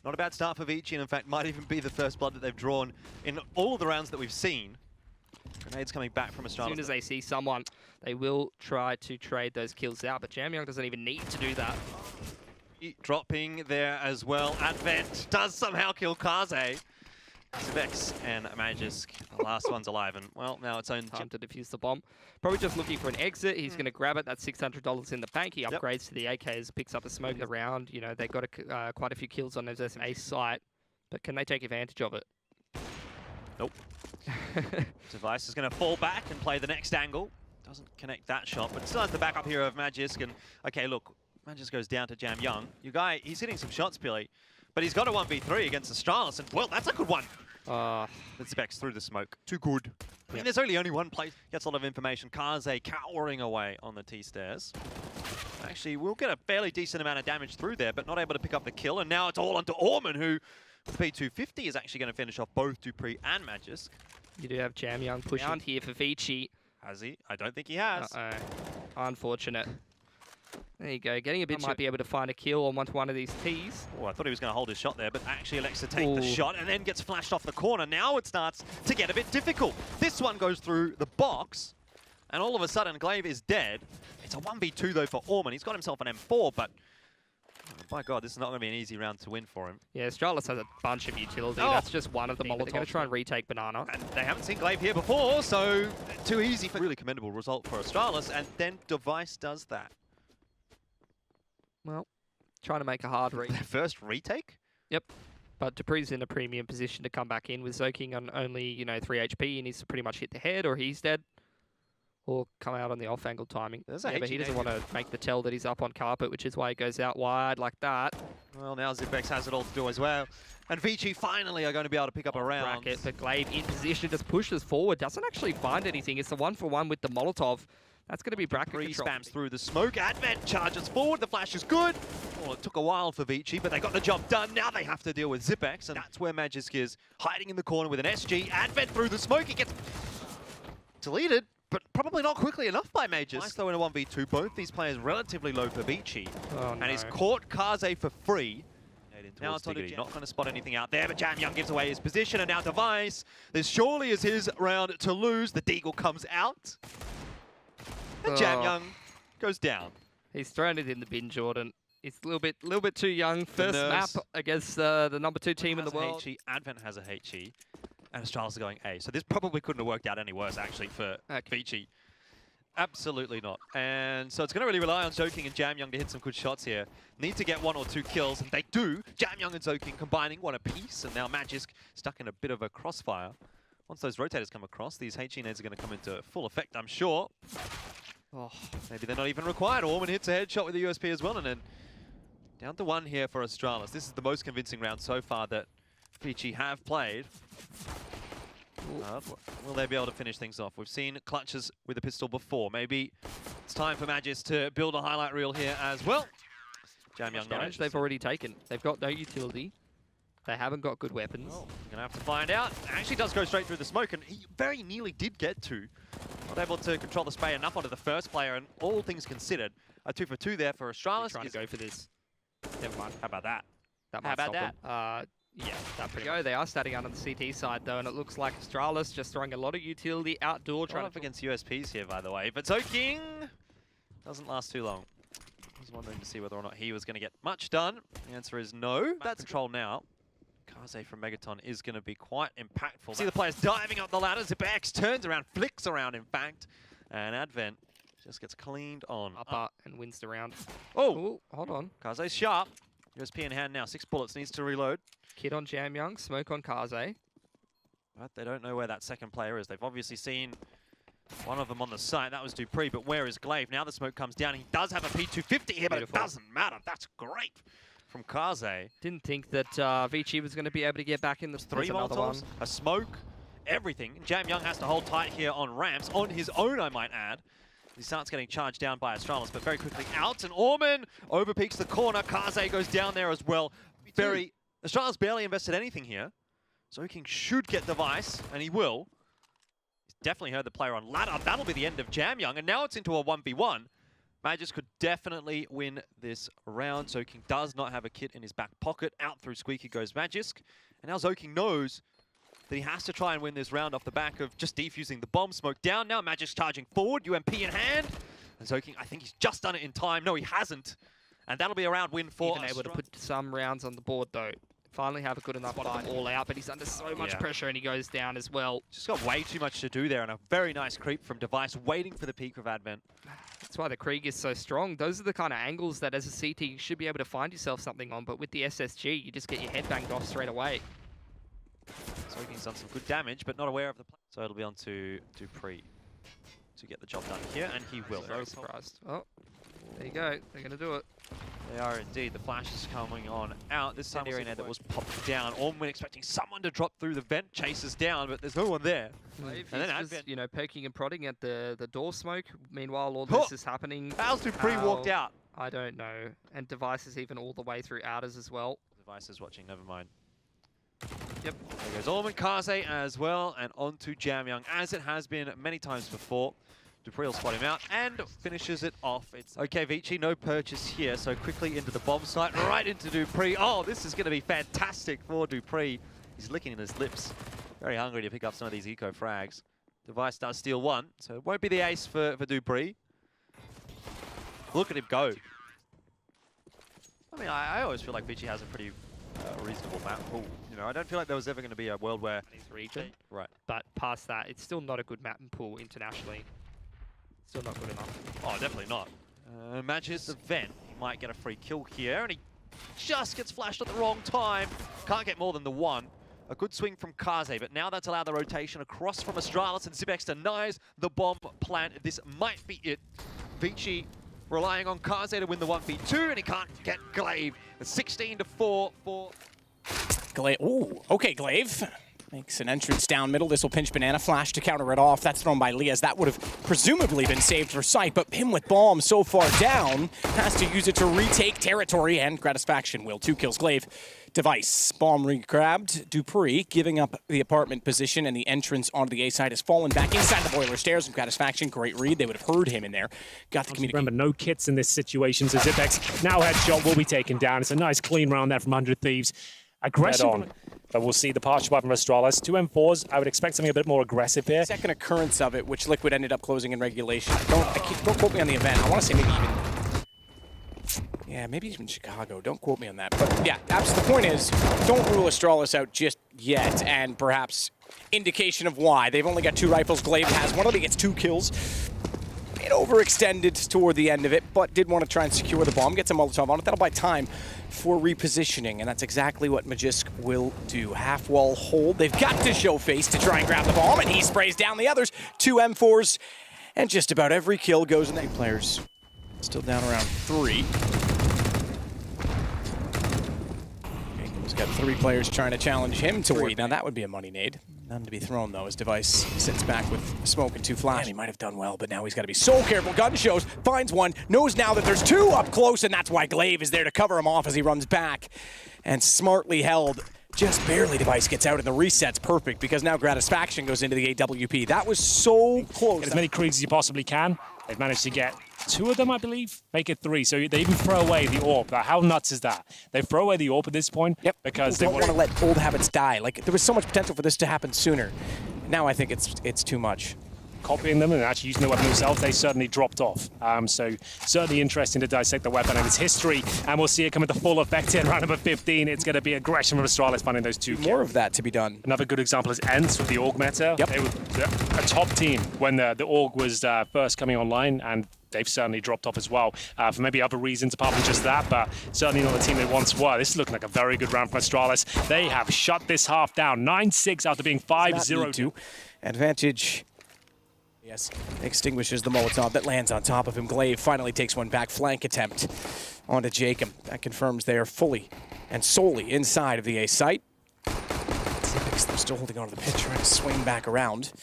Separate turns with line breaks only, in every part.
Not a bad start for Beiijing, and in fact might even be the first blood that they've drawn in all of the rounds that we've seen. Grenades coming back from Astralis.
As soon as they see someone, they will try to trade those kills out, but Jamyoung doesn't even need to do that.
Dropping there as well. Advent does somehow kill Kaze. Specs and Magisk, the last one's alive, and well, now it's own
Time to defuse the bomb. Probably just looking for an exit. He's going to grab it. That's $600 in the bank. He upgrades to the AKs, picks up a smoke around. You know, they got quite a few kills on those A site, but can they take advantage of it?
Nope. Device is going to fall back and play the next angle. Doesn't connect that shot, but still has the backup here of Magisk. And okay, look, Magisk goes down to Jamyoung. You guy, he's hitting some shots, Billy, but he's got a 1v3 against Astralis, and well, that's a good one. The Specs through the smoke. Too good. I mean, there's only one place. Gets a lot of information. Kaze cowering away on the T-stairs. Actually, we'll get a fairly decent amount of damage through there, but not able to pick up the kill. And now it's all onto Orman, who, with P250, is actually going to finish off both Dupree and Magisk.
You do have Jamyoung pushing around here for Vici.
Has he? I don't think he has.
Unfortunate. There you go. Getting a bit, might be able to find a kill on one of these Ts.
Oh, I thought he was going to hold his shot there, but actually elects to take the shot and then gets flashed off the corner. Now it starts to get a bit difficult. This one goes through the box, and all of a sudden Glaive is dead. It's a 1v2 though for Orman. He's got himself an M4, but my God, this is not going to be an easy round to win for him.
Yeah, Astralis has a bunch of utility. That's just one of the Molotovs. They're going to try and retake Banana.
And they haven't seen Glaive here before, so too easy for really commendable result for Astralis, and then Device does that.
Well, trying to make a hard read.
Their first retake?
Yep. But Dupree's in a premium position to come back in with Zoking on only, 3 HP. He needs to pretty much hit the head or he's dead. Or come out on the off-angle timing. But he doesn't want to make the tell that he's up on carpet, which is why he goes out wide like that.
Well, now Zipex has it all to do as well. And Vici finally are going to be able to pick up a round.
Bracket, but Glaive in position, just pushes forward. Doesn't actually find anything. It's the 1-for-1 with the Molotov. That's going to be bracket control.
Spams through the smoke. Advent charges forward. The flash is good. Well, it took a while for Vici, but they got the job done. Now they have to deal with Zipex, and that's where Magisk is hiding in the corner with an SG. Advent through the smoke. He gets deleted, but probably not quickly enough by Magisk. Nice though in a 1v2. Both these players relatively low for Vici. And he's caught Kaze for free. Now it's not going to spot anything out there, but Jamyoung gives away his position, and now Device. This surely is his round to lose. The Deagle comes out. And Jamyoung goes down.
He's thrown it in the bin, Jordan. He's a little bit too young. First map against the #2 team in the world.
Advent has a HE, and Astralis are going A. So this probably couldn't have worked out any worse, actually, for Vici. Absolutely not. And so it's going to really rely on Zoking and Jamyoung to hit some good shots here. Need to get 1 or 2 kills, and they do. Jamyoung and Zoking combining one apiece, and now Magisk stuck in a bit of a crossfire. Once those rotators come across, these HE nades are going to come into full effect, I'm sure. Oh, maybe they're not even required. Orman hits a headshot with the USP as well, and then down to 1 here for Astralis. This is the most convincing round so far that Vici have played. Will they be able to finish things off? We've seen clutches with a pistol before. Maybe it's time for Magisk to build a highlight reel here as well. Jamyoung
damage they've already taken. They've got no utility. They haven't got good weapons.
We're going to have to find out. Actually does go straight through the smoke, and he very nearly did get to. Not able to control the spray enough onto the first player, and all things considered, a 2 for 2 there for Astralis.
Trying to go for this. Never mind.
How about that?
How about that? Yeah, that pretty go. They are starting out on the CT side though, and it looks like Astralis just throwing a lot of utility outdoor.
Trying up against USPs here, by the way. But Zoking doesn't last too long. I was wondering to see whether or not he was going to get much done. The answer is no. That's control now. Kaze from Megaton is going to be quite impactful. See the players diving up the ladder. Zipex turns around, flicks around, in fact. And Advent just gets cleaned on.
Up and wins the round.
Oh!
Hold on.
Kaze's sharp. USP in hand now. 6 bullets, needs to reload.
Kid on Jamyoung, smoke on Kaze.
But they don't know where that second player is. They've obviously seen one of them on the site. That was Dupree, but where is Glaive? Now the smoke comes down. He does have a P250 here, but it doesn't matter. That's great from Kaze.
Didn't think that Vici was going to be able to get back in the
3 Molotovs, a smoke, everything. Jamyoung has to hold tight here on ramps, on his own, I might add. He starts getting charged down by Astralis, but very quickly out, and Orman overpeaks the corner. Kaze goes down there as well. Astralis barely invested anything here. Zoking should get Device, and he will. He's definitely heard the player on ladder. That'll be the end of Jamyoung, and now it's into a 1v1. Magisk could definitely win this round. Zoking does not have a kit in his back pocket. Out through Squeaky goes Magisk. And now Zoking knows that he has to try and win this round off the back of just defusing the bomb. Smoke down now. Magisk charging forward. UMP in hand. And Zoking, I think he's just done it in time. No, he hasn't. And that'll be a round win for
Even able to put some rounds on the board, though. Finally have a good enough fight all out, but he's under so much pressure and he goes down as well.
Just got way too much to do there, and a very nice creep from Device, waiting for the peak of Advent.
That's why the Krieg is so strong. Those are the kind of angles that as a CT you should be able to find yourself something on, but with the SSG, you just get your head banged off straight away.
Zoking's done some good damage, but not aware of the play. So it'll be on to Dupree to get the job done here, and he will.
Very surprised. Oh, there you go. They're going to do it.
They are indeed. The flash is coming on out. This time area that was popped down. Ormwin expecting someone to drop through the vent, chases down, but there's no one there.
And then Advent, you know, poking and prodding at the door smoke. Meanwhile, all this is happening.
How's Dupree walked out?
I don't know. And Device is even all the way through outers as well.
Device is watching, never mind.
Yep.
There goes Ormwin, Kaze as well, and on to Jamyoung, as it has been many times before. Dupree will spot him out and finishes it off. It's okay, Vici, no purchase here, so quickly into the bomb site, right into Dupree. Oh, this is going to be fantastic for Dupree. He's licking in his lips. Very hungry to pick up some of these eco frags. Device does steal one, so it won't be the ace for Dupree. Look at him go. I mean, I always feel like Vici has a pretty reasonable map pool. You know, I don't feel like there was ever going to be a world where...
His region.
Right.
But past that, it's still not a good map and pool internationally. Still not good enough.
Oh, definitely not. Matches the vent. He might get a free kill here, and he just gets flashed at the wrong time. Can't get more than the one. A good swing from Kaze, but now that's allowed the rotation across from Astralis, and Zibex denies the bomb plant. This might be it. Vici relying on Kaze to win the 1v2, and he can't get Glaive. It's 16-4 for...
Glaive. Ooh, okay, Glaive. Makes an entrance down middle. This will pinch Banana Flash to counter it off. That's thrown by Liaz. That would have presumably been saved for sight, but him with bomb so far down has to use it to retake territory, and Gratisfaction will. 2 kills. Glaive. Device. Bomb re-grabbed. Dupree giving up the apartment position, and the entrance onto the A side has fallen back inside the boiler stairs. And Gratisfaction, great read. They would have heard him in there. Got the communication.
Remember, no kits in this situation, so Zipex now headshot will be taken down. It's a nice clean round there from 100 Thieves. Aggression on. But we'll see the partial buy from Astralis. 2 M4s. I would expect something a bit more aggressive here.
Second occurrence of it, which Liquid ended up closing in regulation. Don't quote me on the event. I want to say maybe even... Yeah, maybe even Chicago. Don't quote me on that. But yeah, the point is, don't rule Astralis out just yet, and perhaps indication of why. They've only got 2 rifles. Glaive has one of them. He gets 2 kills. It overextended toward the end of it, but did want to try and secure the bomb. Gets a Molotov on it. That'll buy time for repositioning, and that's exactly what Magisk will do. Half wall hold. They've got to show face to try and grab the bomb, and he sprays down the others. 2 M4s, and just about every kill goes in the players. Still down around 3. He's got 3 players trying to challenge him to win. Now that would be a money nade. None to be thrown though, as Device sits back with smoke and 2 flash. He might have done well, but now he's got to be so careful. Gun shows, finds one, knows now that there's 2 up close, and that's why Glaive is there to cover him off as he runs back. And smartly held, just barely Device gets out, and the reset's perfect because now Gratisfaction goes into the AWP. That was so close.
Get as many Kriegs as you possibly can. They've managed to get 2 of them, I believe. Make it 3. So they even throw away the AWP. How nuts is that? They throw away the AWP at this point.
Yep.
Because
People
they
don't want to let old habits die. Like, there was so much potential for this to happen sooner. Now I think it's too much.
Copying them and actually using the weapon themselves, they certainly dropped off. So certainly interesting to dissect the weapon and its history, and we'll see it come into full effect in round number 15. It's going to be aggression from Astralis finding those 2
More of that to be done.
Another good example is Ents with the AUG meta.
Yep.
They were a top team when the AUG was first coming online, and they've certainly dropped off as well for maybe other reasons apart from just that, but certainly not the team they once were. This is looking like a very good round from Astralis. They have shut this half down. 9-6 after being 5-0.
Advantage. Yes, extinguishes the Molotov that lands on top of him. Glaive finally takes one back. Flank attempt onto Jacob. That confirms they are fully and solely inside of the A site. They're still holding onto the pitch, trying to swing back around.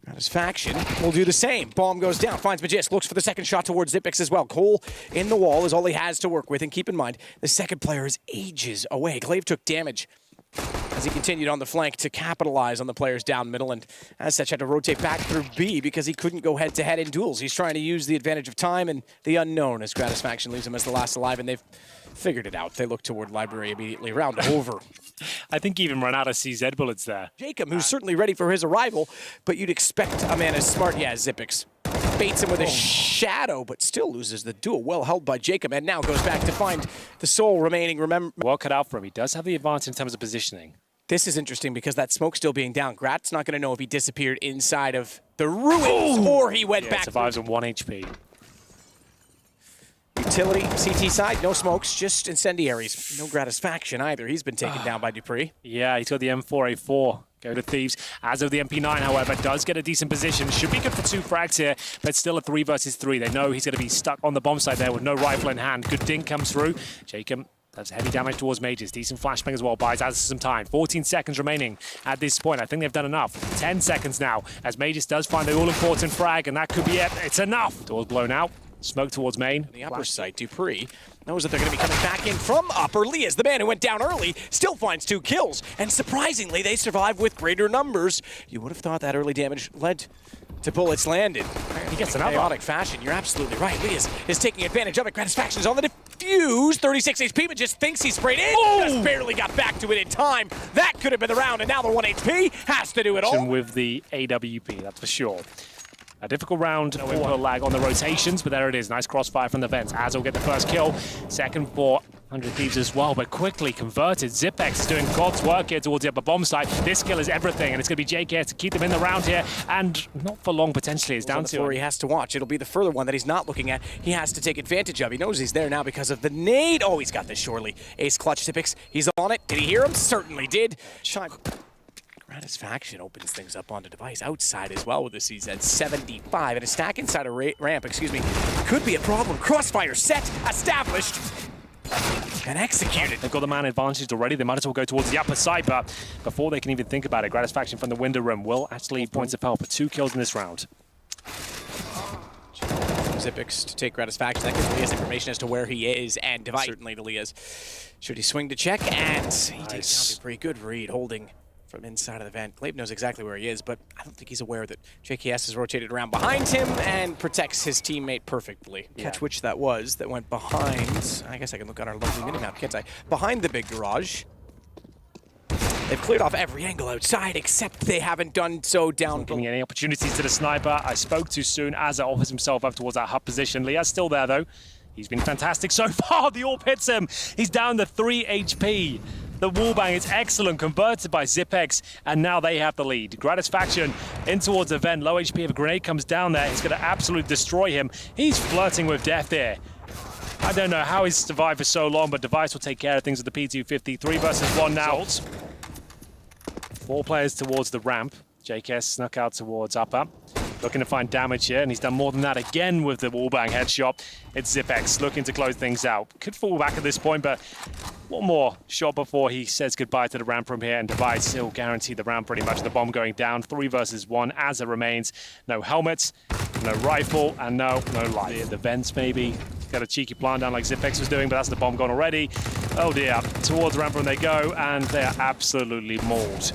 Gratisfaction will do the same. Bomb goes down, finds Magisk, looks for the second shot towards Zipex as well. Hole in the wall is all he has to work with, and keep in mind, the second player is ages away. Glaive took damage as he continued on the flank to capitalize on the players down middle, and as such had to rotate back through B because he couldn't go head-to-head in duels. He's trying to use the advantage of time and the unknown as Gratisfaction leaves him as the last alive, and they've figured it out. They look toward Library immediately. Round over.
I think he even ran out of CZ bullets there.
Jacob, who's certainly ready for his arrival, but you'd expect a man as smart. Yeah, Zipix baits him with a shadow, but still loses the duel. Well held by Jacob, and now goes back to find the soul remaining. Remember,
well cut out for him. He does have the advantage in terms of positioning.
this is interesting because that smoke still being down. Grat's not going to know if he disappeared inside of the ruins or he went back.
Survives on 1 HP.
Utility, CT side, no smokes, just incendiaries. No Gratisfaction either. He's been taken down by Dupree.
Yeah, he's got the M4A4. Go to Thieves. As of the MP9, however, does get a decent position. Should be good for 2 frags here, but still a 3 versus 3. They know he's going to be stuck on the bomb site there with no rifle in hand. Good dink comes through. Jacob does heavy damage towards Mages. Decent flashbang as well. Buys us some time. 14 seconds remaining at this point. I think they've done enough. 10 seconds now as Mages does find the all-important frag, and that could be it. It's enough. Doors blown out. Smoke towards main.
The upper site, Dupree knows that they're going to be coming back in from upper. Lias, the man who went down early, still finds 2 kills. And surprisingly, they survive with greater numbers. You would have thought that early damage led to bullets landed.
He gets
in
another.
Chaotic fashion. You're absolutely right. Lias is taking advantage of it. Gratisfaction's on the defuse. 36 HP, but just thinks he sprayed in. Just barely got back to it in time. That could have been the round, and now the 1 HP has to do it all.
With the AWP, that's for sure. A difficult round, no input lag on the rotations, but there it is. Nice crossfire from the vents. Az will get the first kill. Second for 100 Thieves as well, but quickly converted. Zipex is doing God's work here towards the upper bomb site. This kill is everything, and it's going to be JKS to keep them in the round here, and not for long potentially. It's down to him.
He has to watch. It'll be the further one that he's not looking at. He has to take advantage of. He knows he's there now because of the nade. Oh, he's got this surely. Ace clutch Zipex. He's on it. Did he hear him? Certainly did. Shot. Gratisfaction opens things up onto device outside as well with the CZ 75, and a stack inside a ramp, could be a problem. Crossfire set, established, and executed.
They've got the man advantage already. They might as well go towards the upper side, but before they can even think about it, Gratisfaction from the window room will actually points of hell for 2 kills in this round.
Zipix to take Gratisfaction. That gives Lias information as to where he is, and device certainly to Lias. Should he swing to check? And he takes down a pretty good read, holding from inside of the vent. Glaive knows exactly where he is, but I don't think he's aware that JKS has rotated around behind him and protects his teammate perfectly. Yeah. Catch which that was that went behind. I guess I can look on our lovely minimap, can't I? Behind the big garage. They've cleared off every angle outside, except they haven't done so down below.
Giving any opportunities to the sniper. I spoke too soon. Azza offers himself up towards that hub position. Lia's still there, though. He's been fantastic so far. The AWP hits him. He's down to 3 HP. The wallbang is excellent, converted by Zipex, and now they have the lead. Gratisfaction in towards the vent. Low HP if a grenade comes down there. It's going to absolutely destroy him. He's flirting with death here. I don't know how he's survived for so long, but Device will take care of things with the P250. 3 versus 1 now. 4 players towards the ramp. JKS snuck out towards upper. Looking to find damage here, and he's done more than that again with the wallbang headshot. It's Zipex looking to close things out. Could fall back at this point, but one more shot before he says goodbye to the ramp from here, and Device still guaranteed the ramp pretty much. The bomb going down. 3 versus 1 as it remains. No helmets, no rifle, and no light. The vents maybe. Got a cheeky plant down like Zipex was doing, but that's the bomb gone already. Oh dear. Towards the ramp room they go, and they are absolutely mauled.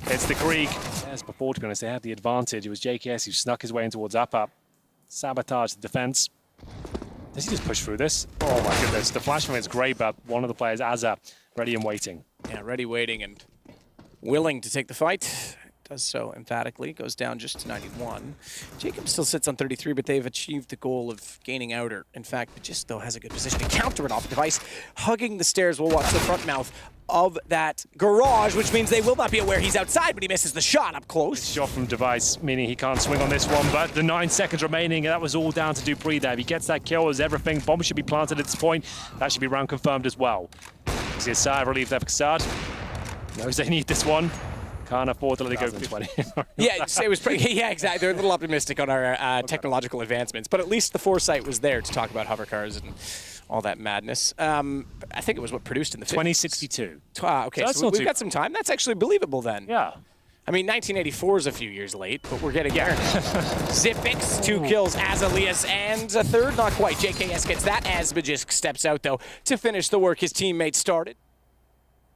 It's the Krieg. As before, to be honest, they have the advantage. It was JKS who snuck his way in towards upper. Sabotage the defense. Does he just push through this? Oh my goodness. The flashbang is great, but one of the players, Azza, ready and waiting.
Yeah, ready, waiting, and willing to take the fight. Does so emphatically. Goes down just to 91. Jacob still sits on 33, but they've achieved the goal of gaining outer. In fact, just though has a good position to counter it off Device. Hugging the stairs, we'll watch the front mouth of that garage, which means they will not be aware he's outside, but he misses the shot up close.
Shot from Device, meaning he can't swing on this one, but the 9 seconds remaining, that was all down to Dupree there. If he gets that kill, as everything, bomb should be planted at this point. That should be round confirmed as well. See a sigh of relief there for Kassad. Knows they need this one. Can't afford to let it go 20.
Yeah, it was pretty, yeah, exactly. They're a little optimistic on our technological advancements, but at least the foresight was there to talk about hover cars and all that madness. I think it was what produced in the
2062.
Okay, so we've got some time. That's actually believable then.
Yeah.
I mean, 1984 is a few years late, but we're getting there. Zipix, 2 kills, Azalias, and a third, not quite. JKS gets that as Magisk steps out, though, to finish the work his teammate started.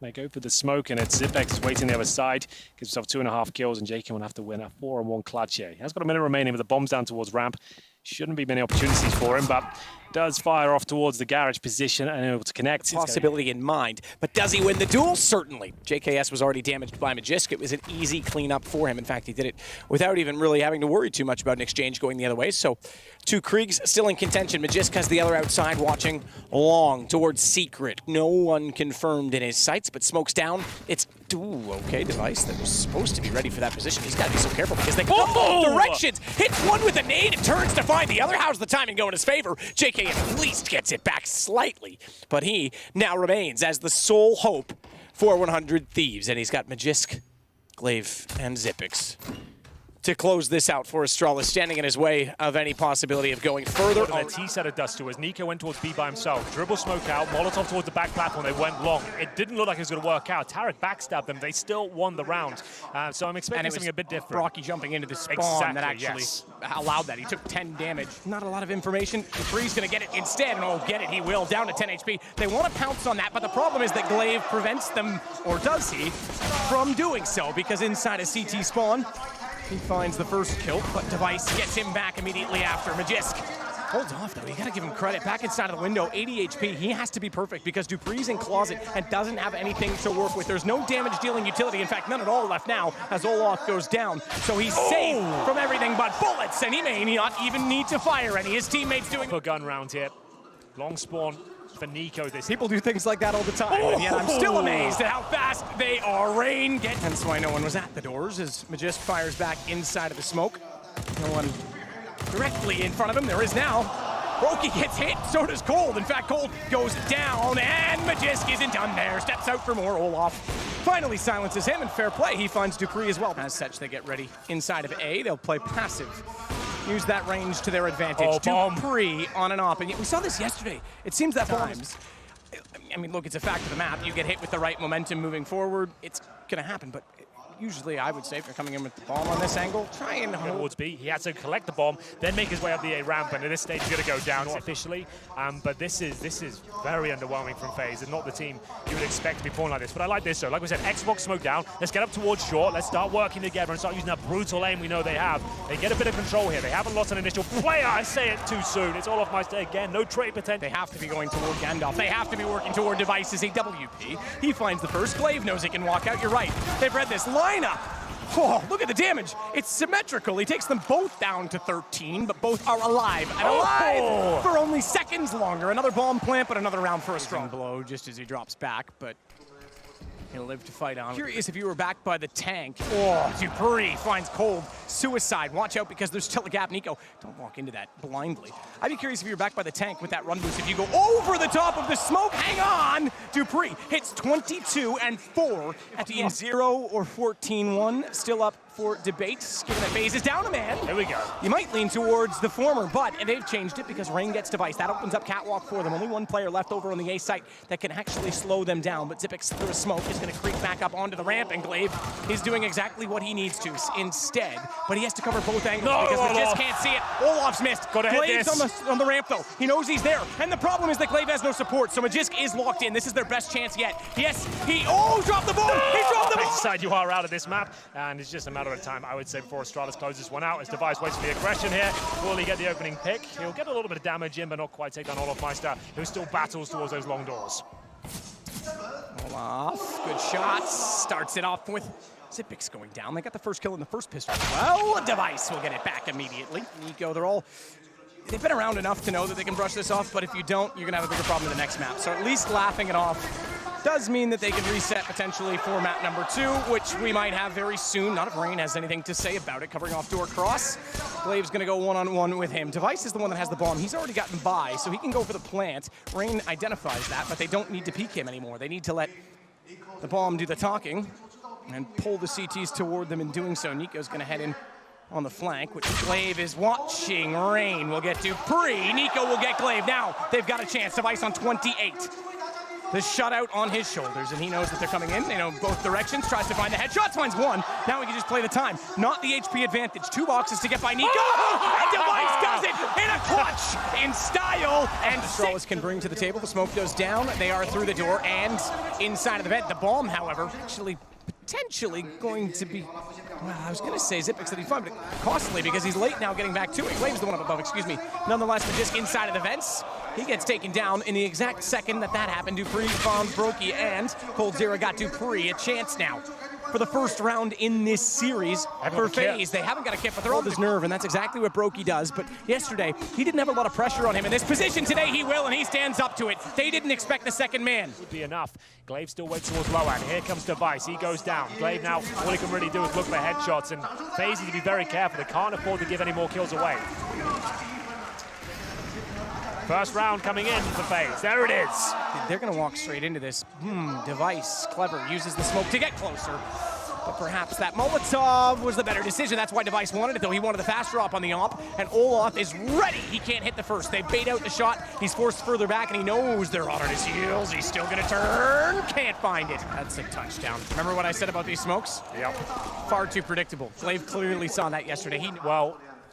They go for the smoke, and it's Zipex waiting the other side. Gives himself 2.5 kills, and JK will have to win a 4-on-1 clutch here. He has got a minute remaining with the bombs down towards ramp. Shouldn't be many opportunities for him, but does fire off towards the garage position and able to connect.
Possibility in mind, but does he win the duel? Certainly. JKS was already damaged by Magisk. It was an easy cleanup for him. In fact, he did it without even really having to worry too much about an exchange going the other way. So, two Kriegs still in contention. Magisk has the other outside watching long towards Secret. No one confirmed in his sights, but smoke's down. It's, ooh, okay, Device that was supposed to be ready for that position. He's got to be so careful because they go both directions. Hits one with a nade and turns to find the other. How's the timing go in his favor? JK at least gets it back slightly, but he now remains as the sole hope for 100 Thieves, and he's got Magisk, Glaive, and Zipex to close this out for Astralis, standing in his way of any possibility of going further.
What did T set a dust to as Nico went towards B by himself. Dribble smoke out, Molotov towards the back platform, they went long. It didn't look like it was going to work out. Tarek backstabbed them, they still won the round. So I'm expecting something a bit different.
Rocky jumping into the spawn that actually allowed that. He took 10 damage. Not a lot of information. Dupree's going to get it instead, and oh, get it, he will, down to 10 HP. They want to pounce on that, but the problem is that Glaive prevents them, or does he, from doing so, because inside a CT spawn, he finds the first kill, but Device gets him back immediately after. Magisk holds off, though. You gotta give him credit. Back inside of the window, 80 HP. He has to be perfect because Dupree's in closet and doesn't have anything to work with. There's no damage-dealing utility. In fact, none at all left now as Olaf goes down. So he's safe from everything but bullets, and he may not even need to fire any. His teammates doing
a gun round here. Long spawn for Nico.
People do things like that all the time, and yet I'm still amazed at how fast they are. Rain hence why no one was at the doors as Magisk fires back inside of the smoke. No one directly in front of him. There is now. Roki gets hit, so does Cold. In fact, Cold goes down, and Magisk isn't done there. Steps out for more. Olaf finally silences him, and fair play. He finds Dupree as well. As such, they get ready inside of A. They'll play passive. Use that range to their advantage. Dupree on and off. And we saw this yesterday. It seems that times. I mean, look, it's a fact of the map. You get hit with the right momentum moving forward, it's going to happen. But usually, I would say, if you're coming in with the bomb on this angle, try and hold.
Towards B, he has to collect the bomb, then make his way up the A ramp, and at this stage, he's going to go down officially. But this is very underwhelming from FaZe, and not the team you would expect to be playing like this. But I like this, though. Like we said, Xbox smoke down. Let's get up towards short. Let's start working together and start using that brutal aim we know they have. They get a bit of control here. They haven't lost an initial player. I say it too soon. It's all off my stay again. No trade potential.
They have to be going toward Gandalf. They have to be working toward Devices. A WP. He finds the first. Glaive knows he can walk out. You're right. They've read this lineup. Oh, look at the damage. It's symmetrical. He takes them both down to 13, but both are alive. And alive for only seconds longer. Another bomb plant, but another round for a strong blow just as he drops back. But he'll live to fight on. Curious if you were back by the tank. Oh, Dupree finds Cold. Suicide. Watch out because there's still a gap. Nico, don't walk into that blindly. I'd be curious if you're back by the tank with that run boost. If you go over the top of the smoke, hang on! Dupree hits 22 and 4 at the end. 0 or 14-1. Still up for debate, given that FaZe is down a man.
Here we go.
You might lean towards the former, but they've changed it because Rain gets Device. That opens up Catwalk for them. Only one player left over on the A site that can actually slow them down, but Zipex through a smoke is going to creep back up onto the ramp, and Glaive is doing exactly what he needs to instead, but he has to cover both angles because Magisk can't see it. Olaf's missed. Glaive's on the ramp, though. He knows he's there, and the problem is that Glaive has no support, so Magisk is locked in. This is their best chance yet. Yes, dropped the ball! He dropped the ball!
Side you are out of this map, and it's just a matter of time, I would say, before Astralis closes one out. As Device waits for the aggression here, will he get the opening pick? He'll get a little bit of damage in, but not quite take on Olaf Meister, who still battles towards those long doors.
Olaf, good shots. Starts it off with Zipex going down. They got the first kill in the first pistol. Well, Device will get it back immediately. Nico, they've been around enough to know that they can brush this off, but if you don't, you're gonna have a bigger problem in the next map. So at least laughing it off does mean that they can reset potentially for map number 2, which we might have very soon. Not if Rain has anything to say about it. Covering off door cross. Glaive's gonna go one-on-one with him. Device is the one that has the bomb. He's already gotten by, so he can go for the plant. Rain identifies that, but they don't need to peek him anymore. They need to let the bomb do the talking and pull the CTs toward them. In doing so, Nico's gonna head in on the flank, which Glaive is watching. Rain will get Dupree. Nico will get Glaive. Now they've got a chance. Device on 28. the shutout on his shoulders, and he knows that they're coming in. They know both directions, tries to find the headshots, finds one. Now he can just play the time. Not the HP advantage. 2 boxes to get by Nico. And Device does it in a clutch in style. And Astralis can bring to the table. The smoke goes down. They are through the door and inside of the vent. The bomb, however, actually potentially going to be, well, I was going to say Zipix that he's fine, but costly because he's late now getting back to it. Glave's the one up above, excuse me. Nonetheless, the disc inside of the vents, he gets taken down in the exact second that happened. Dupree found Brokey, and Cold Zero got Dupree a chance now for the first round in this series for FaZe. They haven't got a kit, but they're on his nerve, and that's exactly what Brokey does. But yesterday, he didn't have a lot of pressure on him in this position. Today, he will, and he stands up to it. They didn't expect the second man.
Would be enough. Glaive still waits towards low end. Here comes Device. He goes down. Glaive now, all he can really do is look for headshots, and FaZe need to be very careful. They can't afford to give any more kills away. First round coming in for FaZe. There it is.
They're going to walk straight into this. Device, clever, uses the smoke to get closer. But perhaps that Molotov was the better decision. That's why Device wanted it, though. He wanted the fast drop on the op, and Olaf is ready. He can't hit the first. They bait out the shot. He's forced further back, and he knows they're on his heels. He's still going to turn. Can't find it. That's a touchdown. Remember what I said about these smokes?
Yep.
Far too predictable. Glaive clearly saw that yesterday.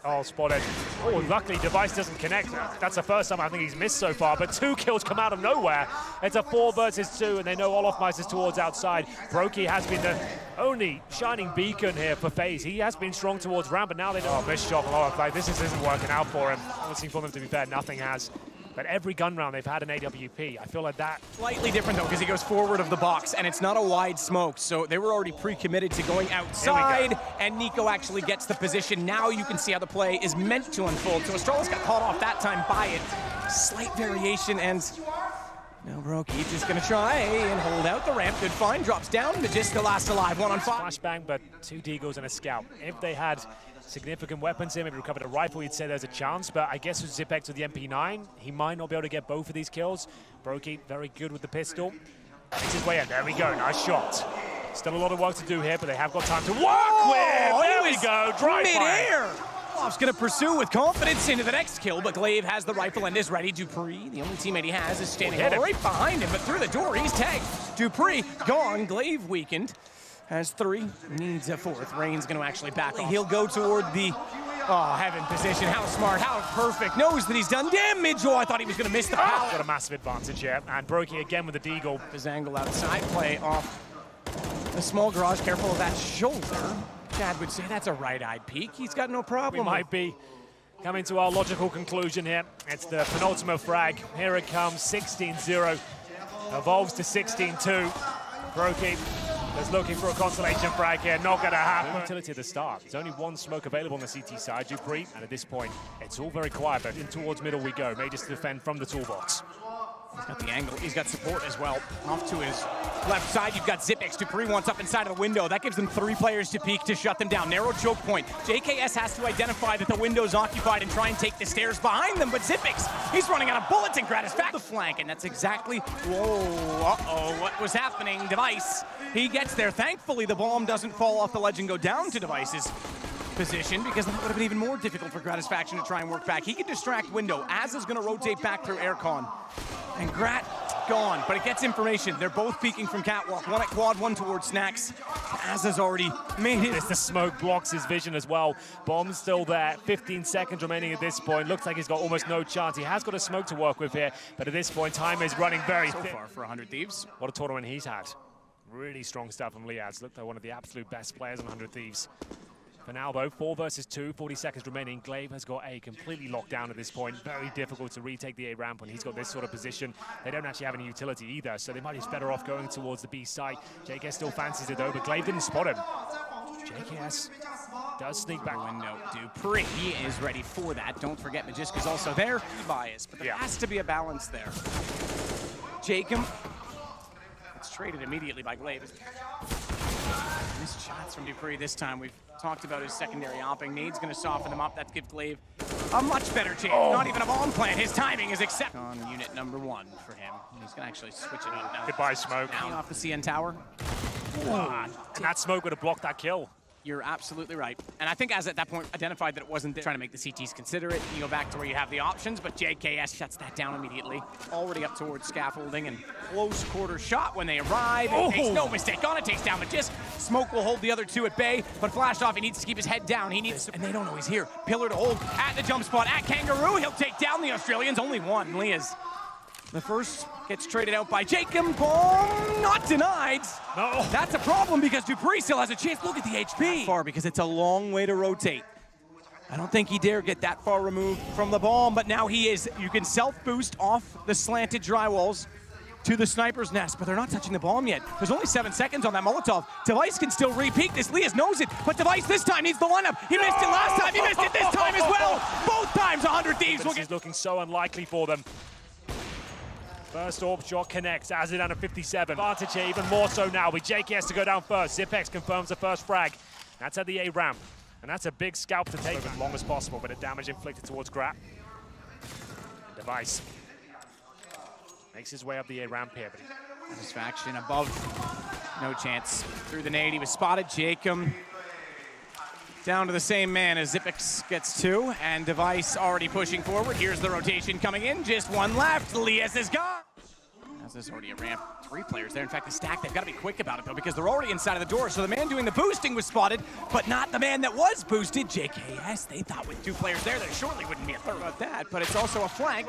Oh, spotted. Oh, luckily Device doesn't connect. That's the first time I think he's missed so far, but 2 kills come out of nowhere. It's a 4 versus 2, and they know Olofmeister's towards outside. Brokey has been the only shining beacon here for FaZe. He has been strong towards ramp, but now they know, missed shot from Olof. Like, this isn't working out for him. Honestly, for them, to be fair, nothing has. But every gun round they've had an AWP. I feel like that.
Slightly different though, because he goes forward of the box, and it's not a wide smoke, so they were already pre-committed to going outside, and Nico actually gets the position. Now you can see how the play is meant to unfold. So Astralis got caught off that time by it. Slight variation, and now Brokey just gonna try and hold out the ramp. Good find, drops down. Magiska last alive, 1 on 5.
Flashbang, but 2 Deagles and a scout. If they had significant weapons here, maybe recovered a rifle, you'd say there's a chance, but I guess with Zipex with the MP9, he might not be able to get both of these kills. Brokey, very good with the pistol. Makes his way in. There we go, nice shot. Still a lot of work to do here, but they have got time to work with. There we go, dry fire.
Olaf's gonna pursue with confidence into the next kill, but Glaive has the rifle and is ready. Dupree, the only teammate he has, is standing right behind him, but through the door, he's tagged. Dupree, gone, Glaive weakened. Has 3, needs a 4th. Rain's going to actually back off. He'll go toward the, heaven position. How smart, how perfect. Knows that he's done damage. Oh, I thought he was going to miss the power.
Got a massive advantage here. And Brokey again with the deagle.
His angle outside play off the small garage. Careful of that shoulder. Chad would say that's a right-eyed peek. He's got no problem.
We might be coming to our logical conclusion here. It's the penultimate frag. Here it comes, 16-0. Evolves to 16-2. Brokey is looking for a consolation frag here, not gonna happen. Utility at the start. There's only 1 smoke available on the CT side, Dupree, and at this point, it's all very quiet, but in towards middle we go. May just defend from the toolbox.
He's got the angle, he's got support as well. Off to his left side, you've got Zipix. Dupree wants up inside of the window. That gives them 3 players to peek to shut them down. Narrow choke point. JKS has to identify that the window's occupied and try and take the stairs behind them, but Zipix, he's running out of bullets, and Gratis back the flank, and that's exactly, what was happening? Device, he gets there. Thankfully, the bomb doesn't fall off the ledge and go down to Device's position, because that would have been even more difficult for Gratisfaction to try and work back. He can distract window. Az is going to rotate back through aircon. And Grat gone, but it gets information. They're both peeking from catwalk. 1 at quad, 1 towards snacks. Az has already made it.
The smoke blocks his vision as well. Bomb's still there. 15 seconds remaining at this point. Looks like he's got almost no chance. He has got a smoke to work with here, but at this point, time is running very
so
thin.
far for 100 Thieves.
What a tournament he's had. Really strong stuff from Liaz. Looked like one of the absolute best players on 100 Thieves. For now, though, 4 versus 2, 40 seconds remaining. Glaive has got A completely locked down at this point. Very difficult to retake the A ramp when he's got this sort of position. They don't actually have any utility either, so they might be better off going towards the B site. JKS still fancies it, though, but Glaive didn't spot him. JKS does sneak back.
Window. Dupree is ready for that. Don't forget, Magiska's also there. Bias, but there has to be a balance there. Jacob. It's traded immediately by Glaive. Missed shots from Dupree this time. We've talked about his secondary opping. Nade's going to soften them up. That gives Glaive a much better chance. Not even a bomb plant. His timing is acceptable. On unit number 1 for him. He's going to actually switch it up now.
Goodbye, smoke.
Down off the CN tower.
And that smoke would have blocked that kill.
You're absolutely right. And I think as at that point identified that it wasn't there, trying to make the CTs consider it. You go back to where you have the options, but JKS shuts that down immediately. Already up towards scaffolding and close quarter shot when they arrive. And makes no mistake on it, takes down Magist. Smoke will hold the other two at bay, but flashed off, he needs to keep his head down. He needs, and they don't know he's here. Pillar to hold at the jump spot at Kangaroo. He'll take down the Australians, only one. Leah's the first gets traded out by Jacob. Bomb not denied.
No.
That's a problem because Dupree still has a chance. Look at the HP. Far because it's a long way to rotate. I don't think he dare get that far removed from the bomb, but now he is. You can self-boost off the slanted drywalls to the sniper's nest, but they're not touching the bomb yet. There's only 7 seconds on that Molotov. Device can still repeat this. Lias knows it, but Device this time needs the lineup. He missed it last time. He missed it this time as well. Both times 100 Thieves.
This is looking so unlikely for them. First AWP shot connects, as it down to 57. Advantage here, even more so now, with JKS to go down first. Zipex confirms the first frag. That's at the A ramp, and that's a big scalp to take as long as possible, but a damage inflicted towards Grap. Device makes his way up the A ramp here, but
Satisfaction above, no chance. Through the nade, he was spotted. Jacob down to the same man as Zipex gets two, and Device already pushing forward. Here's the rotation coming in, just one left. Lias is gone. As there's already a ramp, 3 players there. In fact, the stack, they've got to be quick about it though, because they're already inside of the door. So the man doing the boosting was spotted, but not the man that was boosted. JKS, they thought with 2 players there, there surely wouldn't be a third about that, but it's also a flank.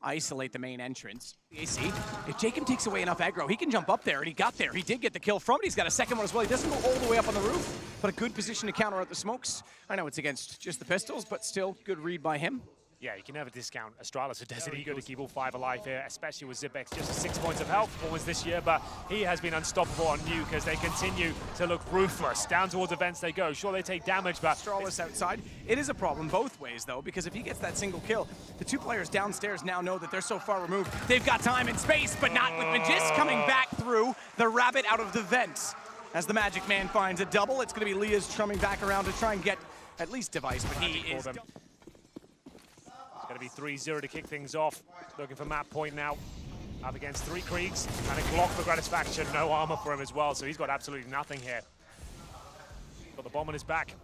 Isolate the main entrance. AC, if Jacob takes away enough aggro, he can jump up there, and he got there. He did get the kill from it. He's got a second one as well. He doesn't go all the way up on the roof, but a good position to counter out the smokes. I know it's against just the pistols, but still good read by him.
yeah, you can never discount Astralis, who does it eager to keep all 5 alive here, especially with Zipex. Just 6 points of health performance this year, but he has been unstoppable on Nuke as they continue to look ruthless. Down towards events they go. Sure, they take damage, but
Astralis outside. It is a problem both ways, though, because if he gets that single kill, the 2 players downstairs now know that they're so far removed. They've got time and space, but not with Magist coming back through the rabbit out of the vents. As the Magic Man finds a double, it's going to be Lias coming back around to try and get at least Device, but he is...
It's going to be 3-0 to kick things off. Looking for map point now. Up against 3 Kriegs and a Glock for Gratisfaction. No armor for him as well, so he's got absolutely nothing here. Got the bomb on his back.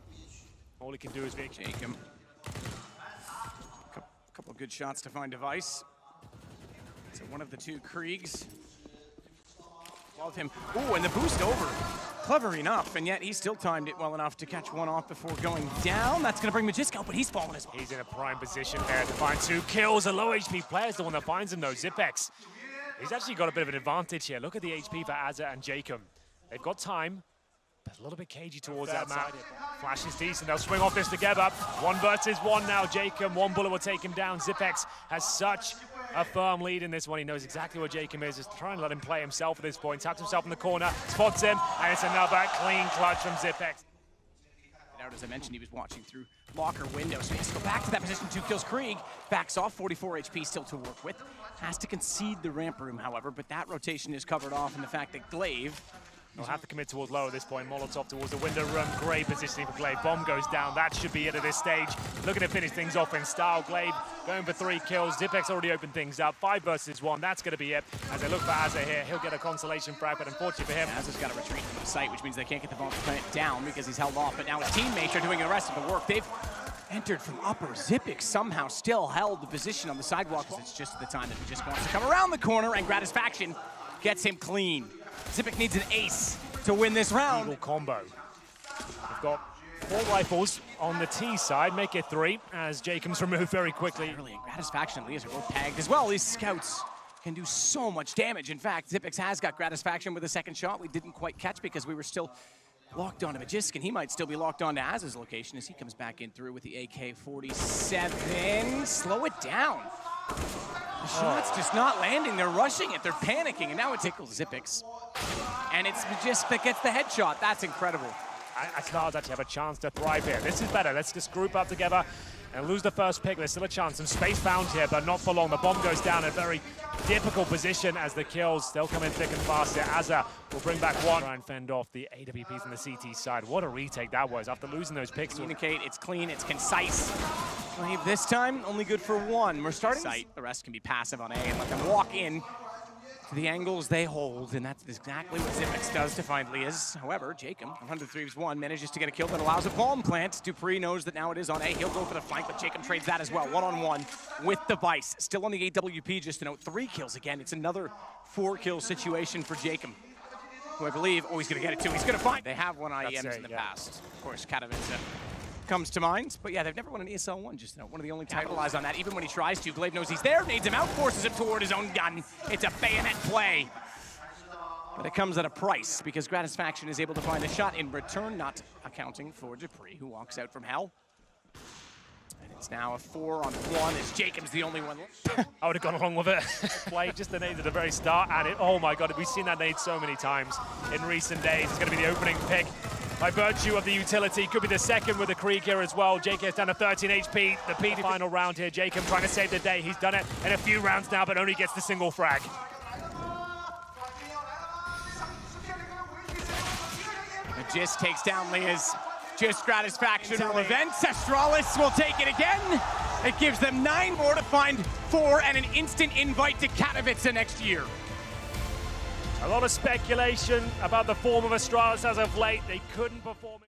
All he can do is make
Jacob. Couple of good shots to find Device. So one of the 2 Kriegs. Love him. Ooh, and the boost over. Clever enough, and yet he still timed it well enough to catch one off before going down. That's going to bring Magist out, but he's fallen as well.
He's in a prime position there to find 2 kills. A low HP player is the one that finds him, though. Zipex. He's actually got a bit of an advantage here. Look at the HP for Azza and Jacob. They've got time, but a little bit cagey towards that map. Flash is decent. They'll swing off this together. 1 versus 1 now. Jacob, 1 bullet will take him down. Zipex has such a firm lead in this one. He knows exactly where Jacob is. Just trying to let him play himself at this point. Taps himself in the corner, spots him, and it's another clean clutch from Zipex.
As I mentioned, he was watching through locker window, so he has to go back to that position. 2 kills. Krieg backs off, 44 HP still to work with. Has to concede the ramp room, however, but that rotation is covered off in the fact that Glaive
He'll have to commit towards low at this point. Molotov towards the window room. Great positioning for Glaive. Bomb goes down. That should be it at this stage. Looking to finish things off in style. Glaive going for 3 kills. Zipex already opened things up. 5 versus 1. That's going to be it. As they look for Azza here, he'll get a consolation frag, but unfortunately for him,
Azza's got to retreat from the site, which means they can't get the bomb plant down because he's held off. But now his teammates are doing the rest of the work. They've entered from upper. Zipex somehow still held the position on the sidewalk. It's just the time that he just wants to come around the corner, and Gratisfaction gets him clean. Zipex needs an ace to win this round.
Eagle combo. We've got 4 rifles on the T side, make it 3, as Jacobs removed very quickly.
Really, Gratisfaction and Lias are both tagged as well. These scouts can do so much damage. In fact, Zipex has got Gratisfaction with a 2nd shot. We didn't quite catch because we were still locked onto Magisk, and he might still be locked onto Azza's location as he comes back in through with the AK-47. Slow it down. The shot's just not landing. They're rushing it. They're panicking, and now it tickles Zipex. And it's Magisk that gets the headshot. That's incredible.
Astralis actually have a chance to thrive here. This is better. Let's just group up together and lose the first pick. There's still a chance. Some space found here, but not for long. The bomb goes down in a very difficult position as the kills still come in thick and fast here. Azza will bring back 1. Try and fend off the AWPs on the CT side. What a retake that was after losing those picks.
Communicate, it's clean, it's concise. Glaive this time, only good for 1. We're starting sight. The rest can be passive on A and let them walk in To the angles they hold, and that's exactly what Zimex does to find Liaz. However, Jacob, 103-1, manages to get a kill that allows a bomb plant. Dupree knows that now it is on A. He'll go for the flank, but Jacob trades that as well. One-on-one with the Vice. Still on the AWP, just to note, 3 kills again. It's another 4-kill situation for Jacob, who I believe, oh, he's going to get it too. He's going to find. They have won IEMs in the past. Of course, Katowice comes to mind, but yeah, they've never won an ESL 1, just to note. One of the only capitalize on that, even when he tries to. Glaive knows he's there, nades him out, forces him toward his own gun. It's a bayonet play. But it comes at a price, because Gratisfaction is able to find a shot in return, not accounting for Dupree, who walks out from Hell. And it's now a 4-on-1, as Jacob's the only one left.
I would have gone along with it. Play just the nade at the very start, and oh my god, we've seen that nade so many times in recent days. It's going to be the opening pick. By virtue of the utility, could be the second with the Krieg here as well. Jacob down to 13 HP. The PD final round here. Jacob trying to save the day. He's done it in a few rounds now, but only gets the single frag.
Magis takes down Liaz. Just Gratisfaction will events. Astralis will take it again. It gives them 9 more to find 4 and an instant invite to Katowice next year.
A lot of speculation about the form of Astralis as of late. They couldn't perform.